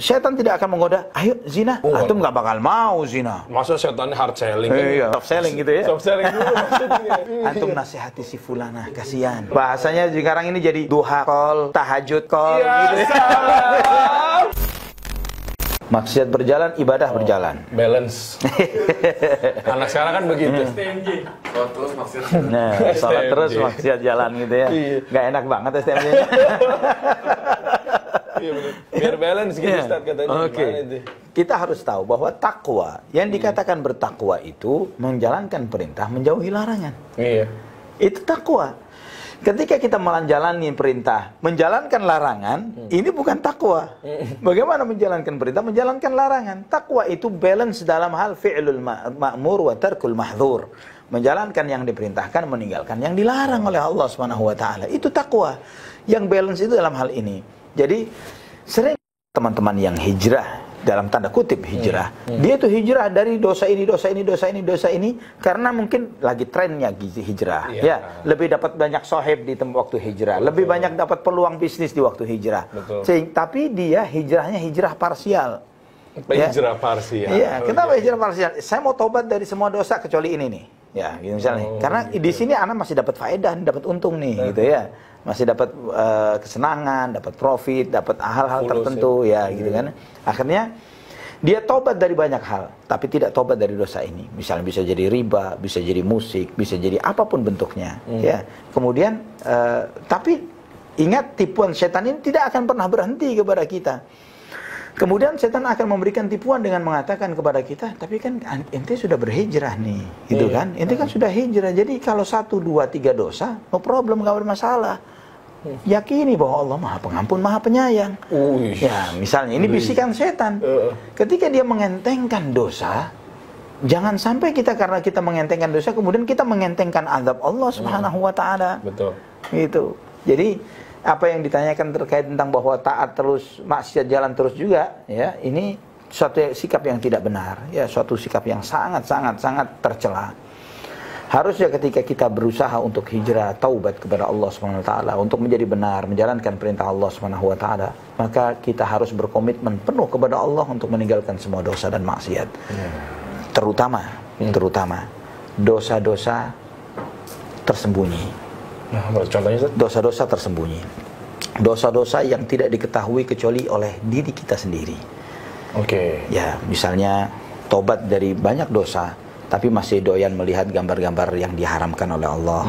setan tidak akan menggoda, ayo zina. Antum nggak bakal mau zina. Masa setannya hard selling? Iya, soft selling gitu ya. Soft selling dulu maksudnya. Antum nasihati si fulana, kasihan. Bahasanya sekarang ini jadi duha call, tahajud call gitu ya. Maksiat berjalan, ibadah berjalan. Balance. Anak sekarang kan begitu. STMJ. Terus maksiat. Nah, sholat terus maksiat jalan gitu ya. Nggak enak banget STMJ. Iya benar. Biar balance gitu Ustaz katanya. Oke. Kita harus tahu bahwa takwa, yang dikatakan bertakwa itu menjalankan perintah, menjauhi larangan. Iya. Itu takwa. Ketika kita menjalani perintah, menjalankan larangan, ini bukan takwa. Bagaimana menjalankan perintah, menjalankan larangan? Takwa itu balance dalam hal fi'lul ma'mur wa tarkul mahdzur. Menjalankan yang diperintahkan, meninggalkan yang dilarang oleh Allah Subhanahu wa taala. Itu takwa. Yang balance itu dalam hal ini. Jadi sering teman-teman yang hijrah, dalam tanda kutip hijrah, dia itu hijrah dari dosa ini, dosa ini, dosa ini, dosa ini, karena mungkin lagi trennya hijrah, ya, lebih dapat banyak sohib di waktu hijrah, lebih banyak dapat peluang bisnis di waktu hijrah. Tapi dia hijrahnya hijrah parsial. Hijrah parsial. Iya, kenapa hijrah parsial? Saya mau tobat dari semua dosa kecuali ini nih, ya, gitu misalnya. Karena di sini anak masih dapat faedah, dapat untung nih, gitu ya. Masih dapat kesenangan, dapat profit, dapat hal-hal tertentu ya gitu kan. Akhirnya dia tobat dari banyak hal, tapi tidak tobat dari dosa ini. Misalnya bisa jadi riba, bisa jadi musik, bisa jadi apapun bentuknya ya. Kemudian tapi ingat, tipuan setan ini tidak akan pernah berhenti kepada kita. Kemudian setan akan memberikan tipuan dengan mengatakan kepada kita, tapi kan ente sudah berhijrah nih, gitu kan? Ente kan sudah hijrah, jadi kalau 1, 2, 3 dosa, no problem, gak bermasalah. Yakini bahwa Allah Maha Pengampun, Maha Penyayang. Ya, misalnya ini bisikan setan. Ketika dia mengentengkan dosa, jangan sampai kita karena kita mengentengkan dosa, kemudian kita mengentengkan azab Allah Subhanahu wa taala. Betul. Gitu. Jadi apa yang ditanyakan terkait tentang bahwa taat terus, maksiat jalan terus juga, ya, ini suatu sikap yang tidak benar, ya, suatu sikap yang sangat tercela. Harusnya ketika kita berusaha untuk hijrah, taubat kepada Allah Subhanahu wa taala, untuk menjadi benar, menjalankan perintah Allah Subhanahu wa taala, maka kita harus berkomitmen penuh kepada Allah untuk meninggalkan semua dosa dan maksiat. Terutama dosa-dosa tersembunyi. Nah, contohnya dosa-dosa tersembunyi, dosa-dosa yang tidak diketahui kecuali oleh diri kita sendiri. Ya, misalnya tobat dari banyak dosa, tapi masih doyan melihat gambar-gambar yang diharamkan oleh Allah,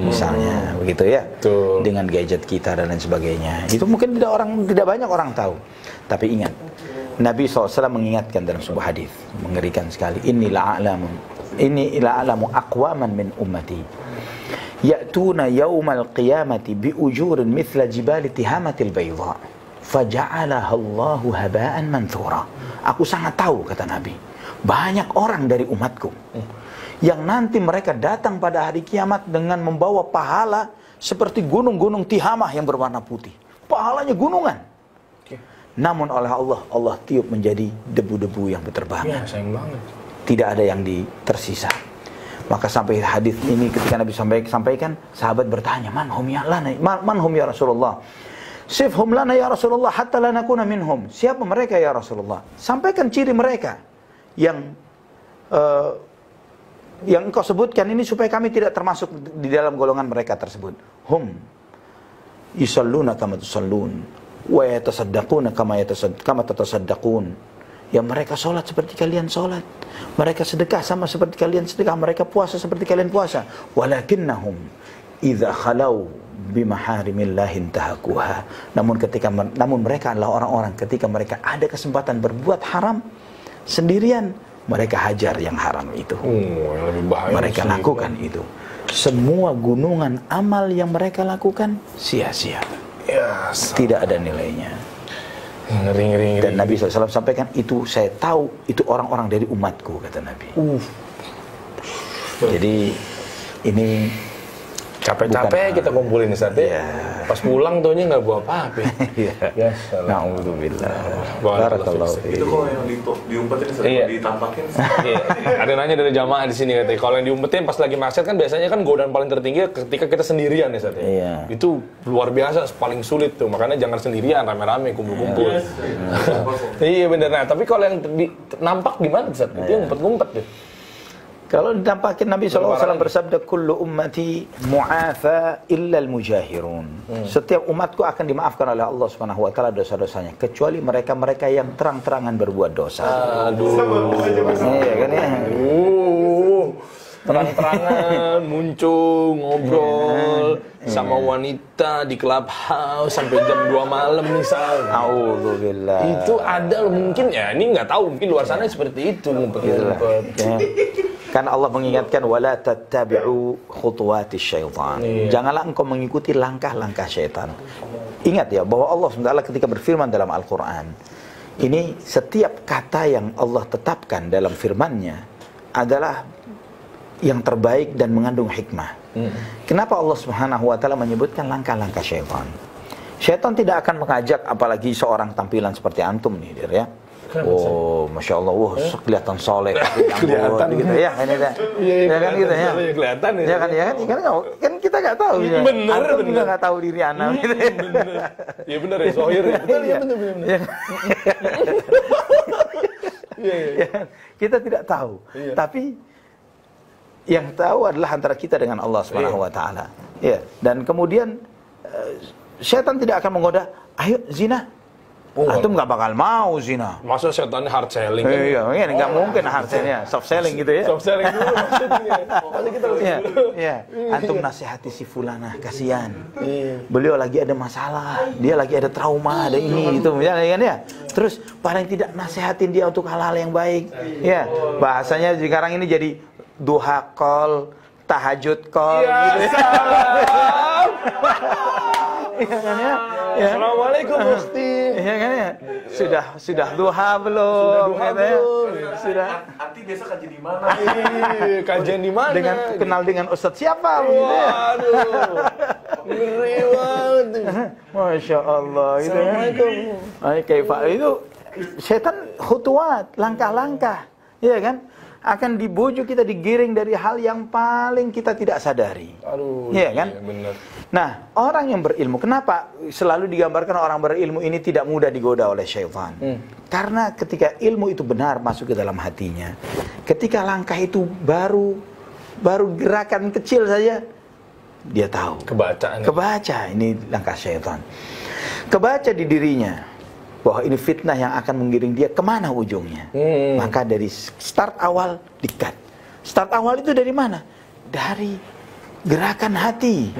misalnya begitu ya, dengan gadget kita dan lain sebagainya. Itu mungkin tidak banyak orang tahu. Tapi ingat, Nabi SAW mengingatkan dalam sebuah hadis mengerikan sekali. Inni la'alamu aqwaman min ummati ya'tuna yaumal qiyamati bi ujurin mithla jibali tihamatil bayda faja'alaha Allahu haba'an manthura. Aku sangat tahu, kata Nabi, banyak orang dari umatku yang nanti mereka datang pada hari kiamat dengan membawa pahala seperti gunung-gunung Tihamah yang berwarna putih. Pahalanya gunungan. Namun oleh Allah tiup menjadi debu-debu yang berterbangan. Ya, sayang banget. Tidak ada yang tersisa. Maka sampai hadis ini ketika Nabi sampaikan, sahabat bertanya, man hum ya Rasulullah? Sifhum lana ya Rasulullah hatta la nakuna minhum. Siapa mereka ya Rasulullah? Sampaikan ciri mereka yang engkau sebutkan ini supaya kami tidak termasuk di dalam golongan mereka tersebut. Hum yusalluna kama tusallun wa yatasaddaquna kama tatasaddaqun. Ya, mereka sholat seperti kalian sholat, mereka sedekah sama seperti kalian sedekah, mereka puasa seperti kalian puasa. Walakinnahum idza khalau bimaharimillahi intahakuha. Namun mereka adalah orang-orang ketika mereka ada kesempatan berbuat haram sendirian, mereka hajar yang haram itu. Lebih bahaya mereka lakukan itu. Semua gunungan amal yang mereka lakukan sia-sia. Tidak ada nilainya. Ngeri. Dan Nabi SAW sampaikan, itu saya tahu itu orang-orang dari umatku, kata Nabi. Jadi ini Capek-capek kita kumpulin nih Ustaz. Pas pulang tuhnya nggak bawa apa-apa. Ya, na'udzubillah. Barakallahu fiik. Itu kalau yang diumpetin ditampakin. Iya. Ada nanya dari jamaah di sini katanya, kalau yang diumpetin pas lagi maksiat kan biasanya kan godaan paling tertinggi ketika kita sendirian ya Ustaz. Iya. Itu luar biasa, paling sulit tuh. Makanya jangan sendirian, rame-rame, kumpul-kumpul. Iya benar. Nah, tapi kalau yang nampak gimana Ustaz? Itu yang ngumpet-ngumpet deh. Kalau ditampakin Nabi SAW bersabda, kullu ummati mu'afa illa al-mujahirun. Setiap umatku akan dimaafkan oleh Allah Subhanahu wa taala dosa-dosanya, kecuali mereka-mereka yang terang-terangan berbuat dosa. Aduh. Iya kan ya? Terang-terangan muncul ngobrol sama wanita di clubhouse sampai jam 2 malam misalnya. A'udzubillah. Itu ada loh, mungkin ya, ini nggak tahu, mungkin luar sana seperti itu ngumpet-ngumpet. Ya. Kan Allah mengingatkan wala tattabi'u khutuwatis syaitan. Janganlah engkau mengikuti langkah-langkah syaitan. Ingat ya bahwa Allah SWT ketika berfirman dalam Al-Qur'an, ini setiap kata yang Allah tetapkan dalam firman-Nya adalah yang terbaik dan mengandung hikmah. Kenapa Allah Subhanahu wa taala menyebutkan langkah-langkah syaitan? Syaitan tidak akan mengajak apalagi seorang tampilan seperti antum nih, Dir, ya. Oh, masya Allah, kelihatan soleh, kelihatan gitu ya, ini dah, ya kan gitu ya, kelihatan ya kan kita nggak tahu ya, antum juga nggak tahu diri anak, gitu ya. Iya benar ya, Zohir, benar. Kita tidak tahu, tapi yang tahu adalah antara kita dengan Allah Subhanahu wa taala. Ya, dan kemudian syaitan tidak akan menggoda, ayo zina. Antum nggak bakal mau zina. Masa setannya hard selling kan? Iya, nggak mungkin hard selling, soft selling gitu ya. Soft selling dulu maksudnya. Pasti kita harus iya. Antum nasihati si fulana, kasihan. Beliau lagi ada masalah, dia lagi ada trauma, ada ini itu, misalnya kan ya. Terus paling tidak nasihatin dia untuk hal-hal yang baik. Ya, bahasanya sekarang ini jadi duha call, tahajud call gitu. Iya kan ya? Assalamualaikum Mufti. Iya kan ya? Sudah duha belum? Sudah. Nanti biasa kajian di mana? Kajian di mana? Dengan kenal dengan ustadz siapa? Waduh. Ngeri banget. Masya Allah. Assalamualaikum. Itu setan khutuwat, langkah-langkah. Iya kan? Akan dibujuk kita, digiring dari hal yang paling kita tidak sadari. Iya kan? Iya, benar. Nah, orang yang berilmu, kenapa selalu digambarkan orang berilmu ini tidak mudah digoda oleh syaitan? Karena ketika ilmu itu benar masuk ke dalam hatinya, ketika langkah itu baru gerakan kecil saja, dia tahu. Kebaca ini langkah syaitan. Kebaca di dirinya bahwa ini fitnah yang akan menggiring dia kemana ujungnya. Maka dari start awal dikat. Start awal itu dari mana? Dari gerakan hati.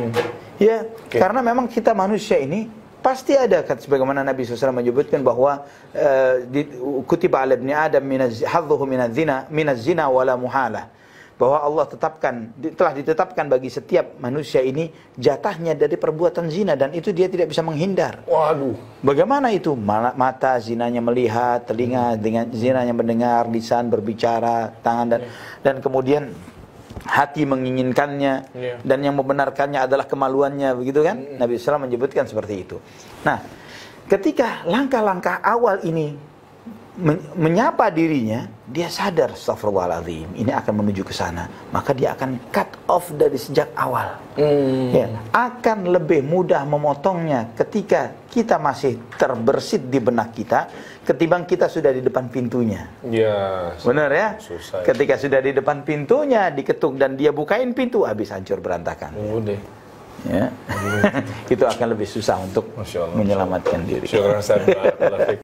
Ya, karena memang kita manusia ini pasti ada, sebagaimana Nabi SAW menyebutkan bahwa kutiba ala ibni Adam hadzuhu minaz zina wala muhalah. Bahwa Allah telah ditetapkan bagi setiap manusia ini jatahnya dari perbuatan zina, dan itu dia tidak bisa menghindar. Waduh. Bagaimana itu? Mata zinanya melihat, telinga dengan zinanya mendengar, lisan berbicara, tangan dan kemudian hati menginginkannya, dan yang membenarkannya adalah kemaluannya, begitu kan? Nabi SAW menyebutkan seperti itu. Nah, ketika langkah-langkah awal ini menyapa dirinya, dia sadar, astagfirullahaladzim, ini akan menuju ke sana, maka dia akan cut off dari sejak awal. Ya, akan lebih mudah memotongnya ketika kita masih terbersit di benak kita ketimbang kita sudah di depan pintunya. Ya, benar ya? Susah. Ketika sudah di depan pintunya, diketuk dan dia bukain pintu, habis hancur berantakan. Udah. Ya. Itu akan lebih susah untuk menyelamatkan diri.